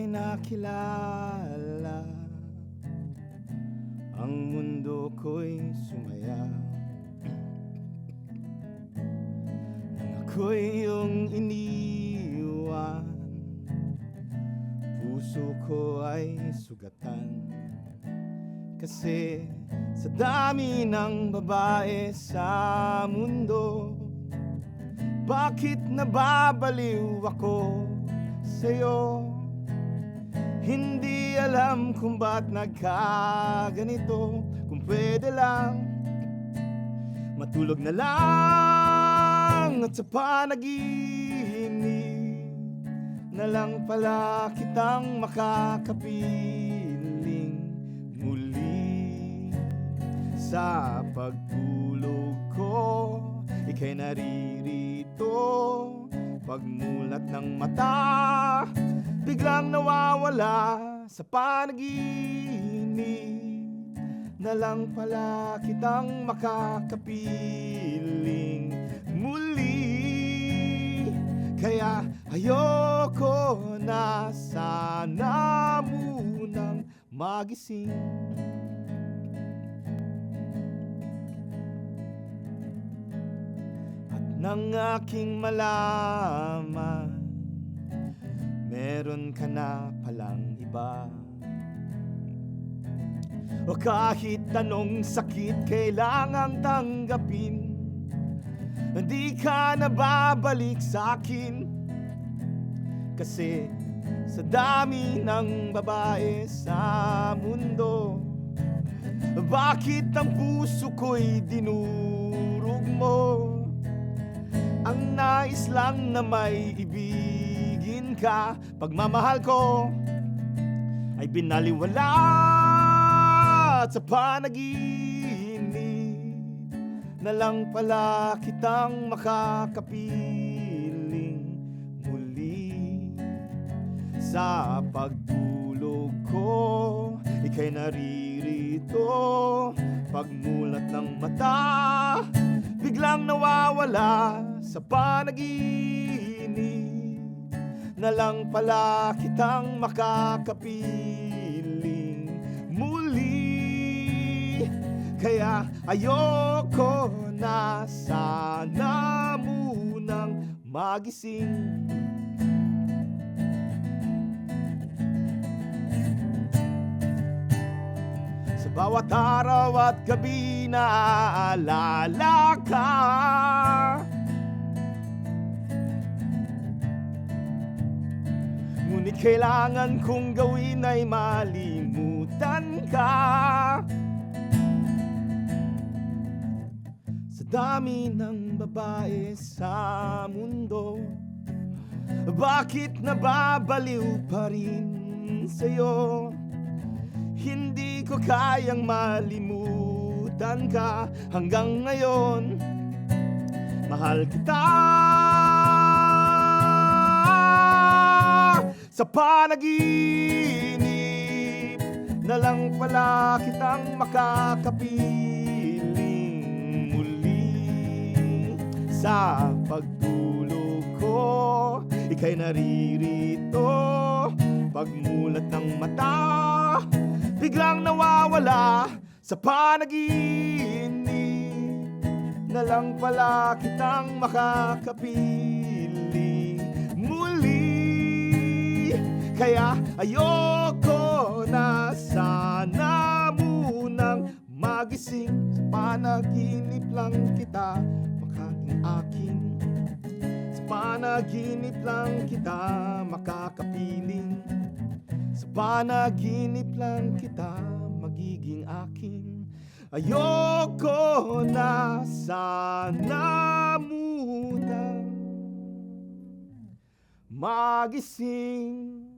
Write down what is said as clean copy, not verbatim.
ko'y nakilala, ang mundo ko'y sumaya. Nang ako'y iyong iniwan, puso ko ay sugatan. Kasi sa dami ng babae sa mundo, bakit nababaliw ako sa'yo? Hindi alam kung ba't nagkaganito. Kung pwede lang matulog na lang at sa panaginip na lang pala kitang makakapiling muli. Sa pagtulog ko, ika'y naririto. Pagmulat ng mata, biglang nawawala sa panaginip na lang pala kitang makakapiling muli. Kaya ayoko na sana munang magising. Nang aking malaman, meron ka na palang iba. O kahit anong sakit kailangang tanggapin, hindi ka na babalik sa'kin. Kasi sa dami ng babae sa mundo, bakit ang puso ko'y dinurog mo? Ang nais lang na may ibigin ka. Pagmamahal ko ay binaliwala sa panaginip na lang pala kitang makakapiling muli. Sa pagtulog ko, ika'y naririto. Pagmulat ng mata, biglang nawawala sa panaginip na lang pala kitang makakapiling muli. Kaya ayoko na sana munang magising. Sa bawat araw at gabi na aalala ka, ngunit kailangan kong gawin ay malimutan ka. Sa dami ng babae sa mundo, bakit nababaliw pa rin sa'yo? Hindi ko kayang malimutan ka hanggang ngayon. Mahal kita. Sa panaginip na lang pala kitang makakapiling muli. Sa pagtulog ko, ika'y naririto. Pagmulat ng mata, biglang nawawala sa panaginip na lang pala kitang makakapiling muli. Kaya ayoko na sana munang magising. Sa panaginip lang kita makaging akin. Sa panaginip lang kita makakapiling. Sa panaginip lang kita magiging akin. Ayoko na sana munang magising.